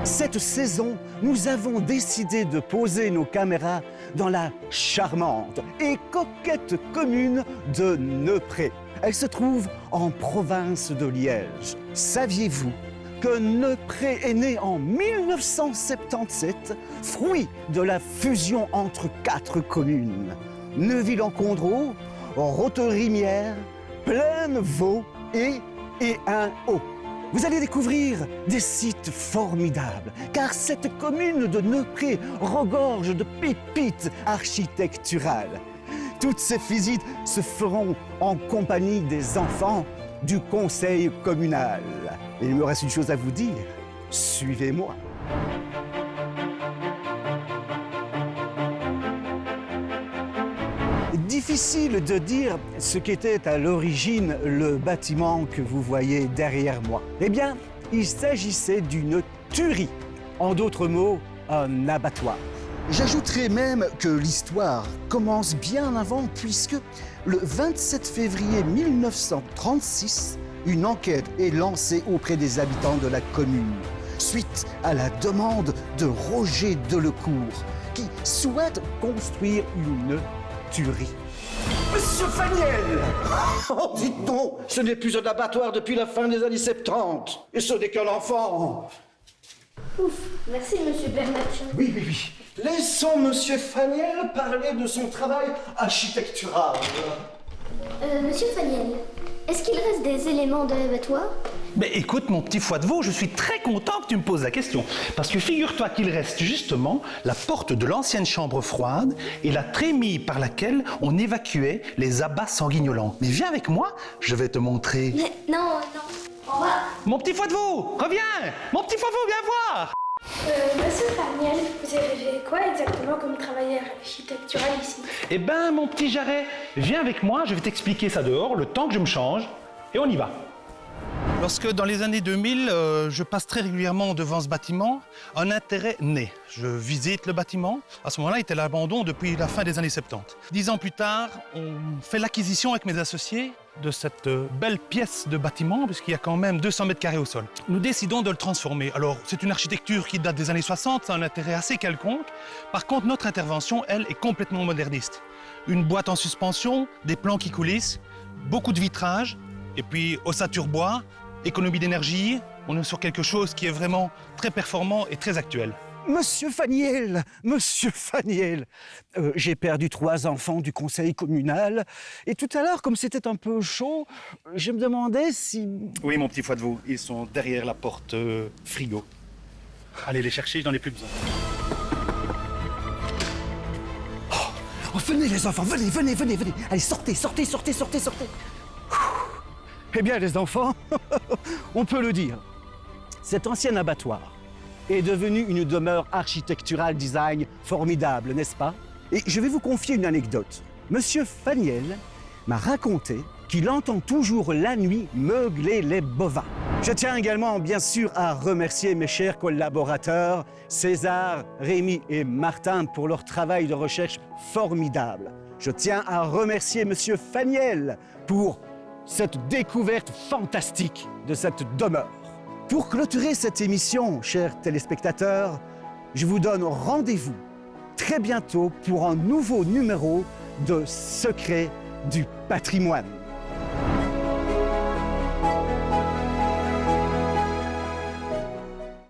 Cette saison, nous avons décidé de poser nos caméras dans la charmante et coquette commune de Neupré. Elle se trouve en province de Liège. Saviez-vous que Neupré est né en 1977, fruit de la fusion entre 4 communes: Neuville-en-Condroz, Roterimière, Plaine-Vaux et Haut. Vous allez découvrir des sites formidables, car cette commune de Neupré regorge de pépites architecturales. Toutes ces visites se feront en compagnie des enfants du conseil communal. Et il me reste une chose à vous dire, suivez-moi. Difficile de dire ce qu'était à l'origine le bâtiment que vous voyez derrière moi. Eh bien, il s'agissait d'une tuerie. En d'autres mots, un abattoir. J'ajouterai même que l'histoire commence bien avant, puisque le 27 février 1936, une enquête est lancée auprès des habitants de la commune, suite à la demande de Roger Delecourt, qui souhaite construire une tuerie. Monsieur Faniel! Oh, dites donc, ce n'est plus un abattoir depuis la fin des années 70. Et ce n'est qu'un enfant. Ouf, merci monsieur Bernatchez. Oui. Laissons monsieur Faniel parler de son travail architectural. Monsieur Faniel, est-ce qu'il reste des éléments de l'abattoir? Mais écoute, mon petit foie de veau, je suis très content que tu me poses la question. Parce que figure-toi qu'il reste justement la porte de l'ancienne chambre froide et la trémie par laquelle on évacuait les abats sanguinolents. Mais viens avec moi, je vais te montrer. Mais non. Au revoir. Mon petit foie de veau, reviens! Mon petit foie de veau, viens voir! Monsieur Faniel, vous avez fait quoi exactement comme travail architectural ici? Eh ben, mon petit Jarret, viens avec moi, je vais t'expliquer ça dehors, le temps que je me change, et on y va. Lorsque dans les années 2000, je passe très régulièrement devant ce bâtiment, un intérêt naît. Je visite le bâtiment. À ce moment-là, il était à l'abandon depuis la fin des années 70. 10 ans plus tard, on fait l'acquisition avec mes associés de cette belle pièce de bâtiment, puisqu'il y a quand même 200 mètres carrés au sol. Nous décidons de le transformer. Alors, c'est une architecture qui date des années 60, ça a un intérêt assez quelconque. Par contre, notre intervention, elle, est complètement moderniste. Une boîte en suspension, des plans qui coulissent, beaucoup de vitrages, et puis ossature bois, économie d'énergie. On est sur quelque chose qui est vraiment très performant et très actuel. Monsieur Faniel, j'ai perdu 3 enfants du conseil communal. Et tout à l'heure, comme c'était un peu chaud, je me demandais si... Oui, mon petit foie de veau, ils sont derrière la porte frigo. Allez les chercher, je n'en ai plus besoin. Oh, venez les enfants, venez. Allez, sortez. Eh bien, les enfants, on peut le dire, cet ancien abattoir est devenu une demeure architecturale design formidable, n'est-ce pas? Et je vais vous confier une anecdote. Monsieur Faniel m'a raconté qu'il entend toujours la nuit meugler les bovins. Je tiens également, bien sûr, à remercier mes chers collaborateurs, César, Rémi et Martin, pour leur travail de recherche formidable. Je tiens à remercier Monsieur Faniel pour cette découverte fantastique de cette demeure. Pour clôturer cette émission, chers téléspectateurs, je vous donne rendez-vous très bientôt pour un nouveau numéro de Secrets du patrimoine.